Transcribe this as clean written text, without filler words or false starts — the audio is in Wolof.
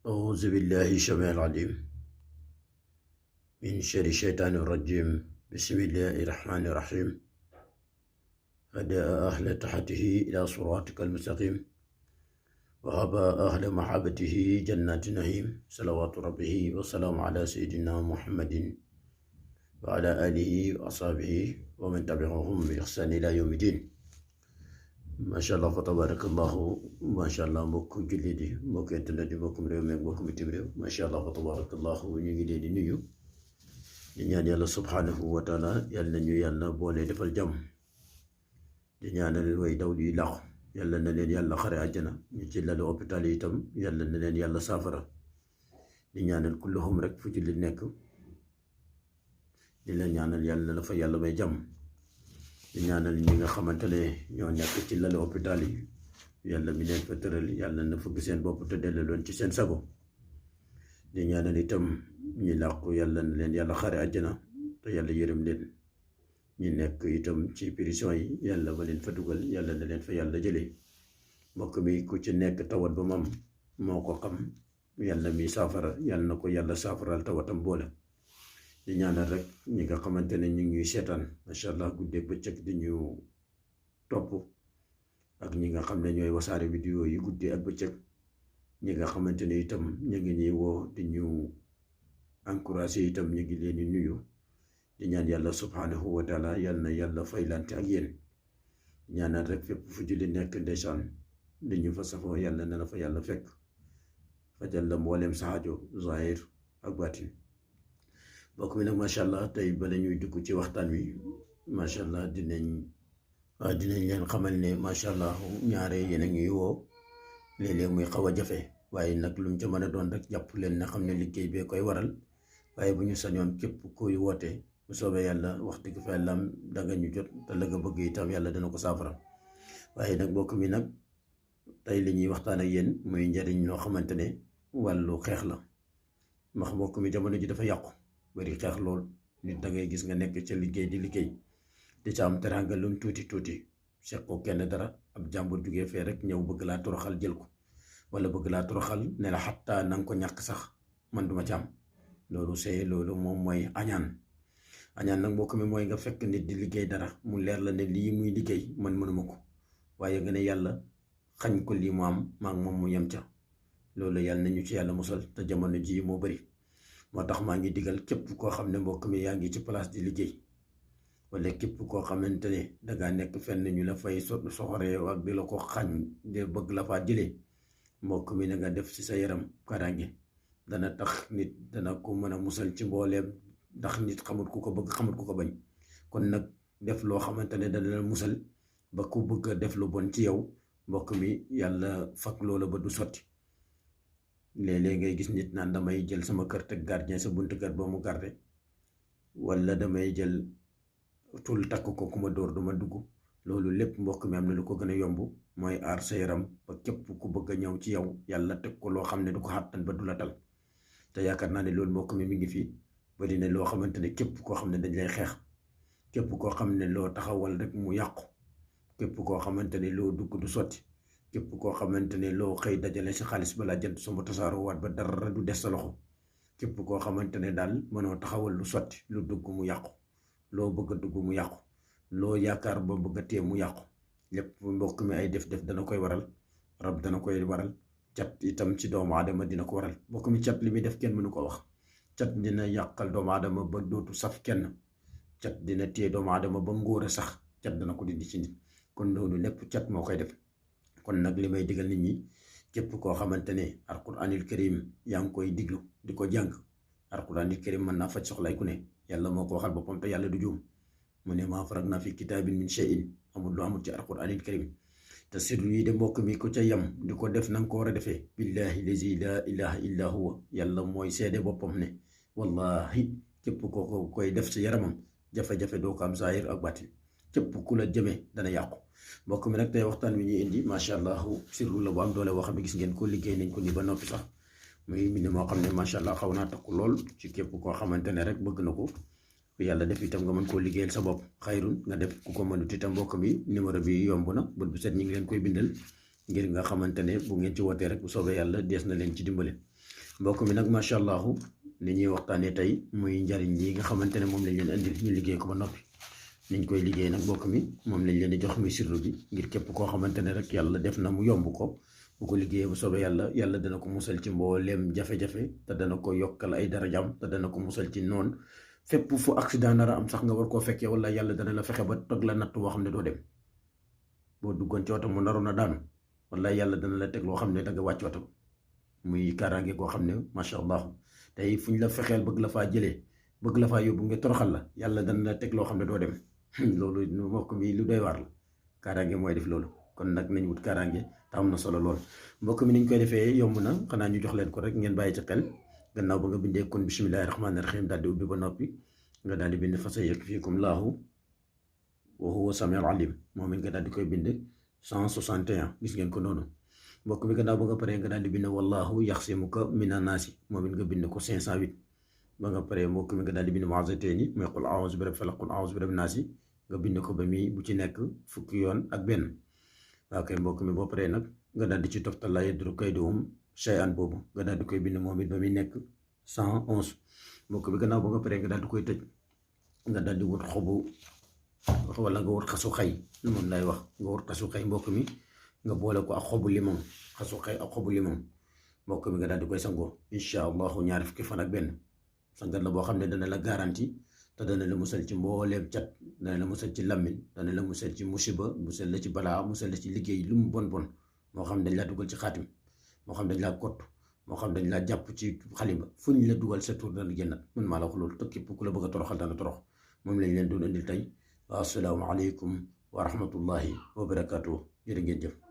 أعوذ بالله السميع العليم من شر الشيطان الرجيم. بسم الله الرحمن الرحيم. هدى أهل تحته إلى صراطك المستقيم، وهبى أهل محبته جنات نعيم. صلوات ربه والسلام على سيدنا محمد وعلى آله وأصحابه ومن تبعهم بإحسان إلى يوم الدين. ما شاء الله فتبارك الله. ما شاء الله mbokk jullit yi, mbokk internet yi, mbokkum réew mi ak mbokkum bitim réew. ma sha Allah فتبارك الله. ñu ngi leen di nuyu di ñaan yàlla subhanahu wa taala yàlla ñu yàlla boole defal jàmm. di ñaanal way daw di làqu yàlla na leen yàlla xare àjjana. ñu ci lalu hôpital yi itam yàlla na leen yàlla saafara. di ñaanal kulluhum rek fu jullit nekk di leen ñaanal yàlla na fa yàlla may jàmm. di ñaanal ñi nga xamante ne ñoo nekk ci lalu hôpital yi yàlla mi leen fa tëral yàlla na fëgg seen bopp te dellu loon ci seen sago. di ñaanal itam ñi làqu yàlla na leen yàlla xare àjjana te yàlla yërëm leen. ñi nekk itam ci prison yi yàlla ba leen fa dugal yàlla na leen fa yàlla jëlee. mbokk mi ku ci nekk tawat ba moom moo ko xam, yàlla mi saafara yàlla na ko yàlla saafaral tawatam boole. di ñaanal rek ñi nga xamante ne ñu ngi seetaan macha allah guddeeg bëccëg di ñu topp, ak ñi nga xam ne ñooy wasaare vidéo yi guddee ak bëccëg. ñi nga xamante ne itam ñu ngi ñuy woo di ñu encouragé itam ñu ngi leen di nuyu. di ñaan yàlla subhanahu wa taala yàlla na yàlla faylante ak yéen. ñaanal rek fépp fu julli nekk ndeysaan di ñu fa safoo yàlla na la fa yàlla fekk fajal la mbooleem saajo zahir ak baatin. mbokk mi nag macha allah tey bala ñuy dugg ci waxtaan wi macha allah dinañ leen xamal ne macha allah ñaare yéen a ngi woo léeg-léeg muy xaw a jafe, waaye nag lu mu ca mën a doon rek jàpp leen na xam ne liggéey bee koy waral. waaye bu ñu sañoon képp kuy woote bu soobee yàlla wax dëgg fa yàlla danga ñu jot te la nga bëgg itam yàlla dana ko saafara. waaye nag mbokk mi nag tey li ñuy waxtaan ak yéen muy njariñ loo xamante ne wàllu xeex la. ndax mbokk mi jamono ji dafa yàqu bari xeex lool. nit da ngay gis nga nekk ca liggéey di liggéey di ca am teranga lum tuuti tuuti seq ko kenn dara, ab jàmbur jugee fee rek ñëw bëgg laa toroxal jël ko, wala bëgg laa toroxal ne la xattaa na nga ko ñàkk sax man duma ci am. loolu moom mooy añaan. añaan nag mbokk mi mooy nga fekk nit di liggéey dara mu leer la ne lii muy liggéey man mënuma ko, waaye nga ne yàlla xañ ko lii mu am maag moom mu yem ca. loolu yàlla nañu ci yàlla musal, te jamono ji moo bari. moo tax maa ngi digal képp koo xam ne mbokk mi yaa ngi ci place di liggéey, wala képp koo xamante ne dangaa nekk fenn ñu la fay soxoree ak di la ko xañ de bëgg la faa jëlee, mbokk mi na nga def ci sa yaram kaaraange. dana tax nit dana ko mën a musal ci mbooleem, ndax nit xamut ku ko bëgg xamut ku ko bañ. kon nag def loo xamante ne dana la musal ba ku bëgg a def lu bon ci yow mbokk mi yàlla fak loola ba du sotti. léeg-léeg ngay gis nit naan damay jël sama kër teg gardien sa buntu kër ba mu garde, wala damay jël tul takk ko ku ma dóor duma dugg. loolu lépp mbokk mi am na lu ko gën a yomb, mooy aar sa yaram ba képp ku bëgg a ñëw ci yow yàlla teg ko loo xam ne du ko xàttan ba du la tal. te yaakaar naa ne loolu mbokk mi ngi fii bari na loo xamante ne képp koo xam ne dañ lay xeex, képp koo xam ne loo taxawal rek mu yàqu, képp koo xamante ne loo dugg du sotti, képp koo xamante ne loo xëy dajale si xaalis balaa jant sama tasaaroo waat ba dara du des sa loxo, képp koo xamante ne daal mënoo taxawal lu sotti, lu dugg mu yàqu, loo bëgg a dugg mu yàqu, loo yaakaar ba bëgg a tee mu yàqu. lépp mbokk mi ay def-def dana koy waral, rab dana koy waral, cat itam ci doomu aadama dina ko waral. mbokk mi cat li muy def kenn mënu ko wax. cat dina yàqal doomu aadama ba dootu saf kenn, cat dina téye doomu aadama ba ngóor a sax cat dana ko dindi ci nit. kon loolu lépp cat moo koy def. kon nag li may digal nit ñi, képp koo xamante ne alquranil karim yaa ngi koy diglu di ko jàng. alquranil karim mën naa faj soxlay ku ne, yàlla moo ko waxal boppam te yàlla du juum. mu ne maa faragna fi kitaabin min shay'in, amul lu amul ci alquranil karim. te sirru yi de mbokk mi ko ca yem di ko def na nga ko war a defee, billahi lazi la ilaha illa huwa, yàlla mooy seede boppam ne wallahi képp koo koy def ci yaramam jafe-jafe doo ko am zahir ak baatin. képp ku la jëmee dana yàqu. mbokk mi nag tey waxtaan wi ñuy indi macha allah sirru la bu am doole boo xam ne gis ngeen ko liggéey nañ ko ni ba noppi sax muy mbind moo xam ne macha allah xaw naa takku lool ci képp koo xamante ne rek bëgg na ko. yàlla def itam nga mën koo liggéeyal sa bopp xayrun nga def ku ko mënut itam mbokk mi numéro bi yomb na bët bu set ñu ngi leen koy bindal ngir nga xamante ne bu ngeen ci wootee rek bu soobee yàlla dees na leen ci dimbale. mbokk mi nag macha allah li ñuy waxtaanee tey muy njariñ li nga xamante ne moom lañ leen andil ñu liggéey ko ba noppi niñ koy liggéey nag mbokk mi moom lañ leen di jox muy sirru bi ngir képp koo xamante ne rek yàlla def na mu yomb ko bu ko liggéeyee bu soobee yàlla dana ko musal ci mbooleem jafe-jafe te dana ko yokkal ay darajaam te dana ko musal ci noonu fépp fu accident nar a am sax nga war koo fekkee wala yàlla dana la fexe ba tog la natt boo xam ne doo dem boo duggoon ci oto mu naroon a daanu wala yàlla dana la teg loo xam ne danga wàcc oto muy kaaraange koo xam ne macha allah tey fu ñu la fexeel bëgg la faa jëlee bëgg la faa yóbbu nga toroxal la yàlla dana la teg loo xam ne doo dem loolu mbokk mi lu doy waar la kaaraange mooy def loolu kon nag nañ wut kaaraange te am na solo lool mbokk mi niñ koy defee yomb na xanaa ñu jox leen ko rek ngeen bàyyi ci xel gannaaw ba nga bindee kon bismillahi rahmaani rahim daal di ubbi ba noppi nga daal di bind fa sayakfiikum laahu wa huwa samiul alim moom it nga daal di koy bind 161 gis ngeen ko noonu mbokk mi gannaaw ba nga paree nga daal di bind wallahu yaxsimuka mina naasi moom it nga bind ko 508 ba nga paree mbokk mi nga daal di bind mu'awwazatayni mooy qul a'uuzu bi rabbil falaq qul a'uuzu bi rabbin naasi nga bind ko ba mi bu ci nekk fukki yoon ak benn waaw kay mbokk mi boo paree nag nga daal di ci toftal laa yadurruka kayduhum shay'an boobu nga daal di koy bind moom it ba muy nekk 111 mbokk bi gannaaw ba nga paree nga daal di koy tëj nga daal di wut xobu wala nga wut xasu xay moom lay wax nga wut xasu xay mbokk mi nga boole ko ak xobu limon xasu xay ak xobu limon mbokk mi nga daal di koy sangoo incha allahu ñaari fukki fan ak benn sangat la boo xam ne dana la garanti te dana la musal ci mbooleem cat dana la musal ci lammin dana la musal ci musiba musal la ci balaa musal la ci liggéey lu mu bon bon moo xam dañ laa dugal ci xaatim moo xam dañ laa kott moo xam dañ laa jàpp ci xalimba fu ñu la dugal sa tur dana génnat man maa la wax loolu te képp ku la bëgg a toroxal dana torox moom lañ leen doon indil tey wa assalaamu aleykum wa rahmatullahi wa barakatuh jërë ngeen jëf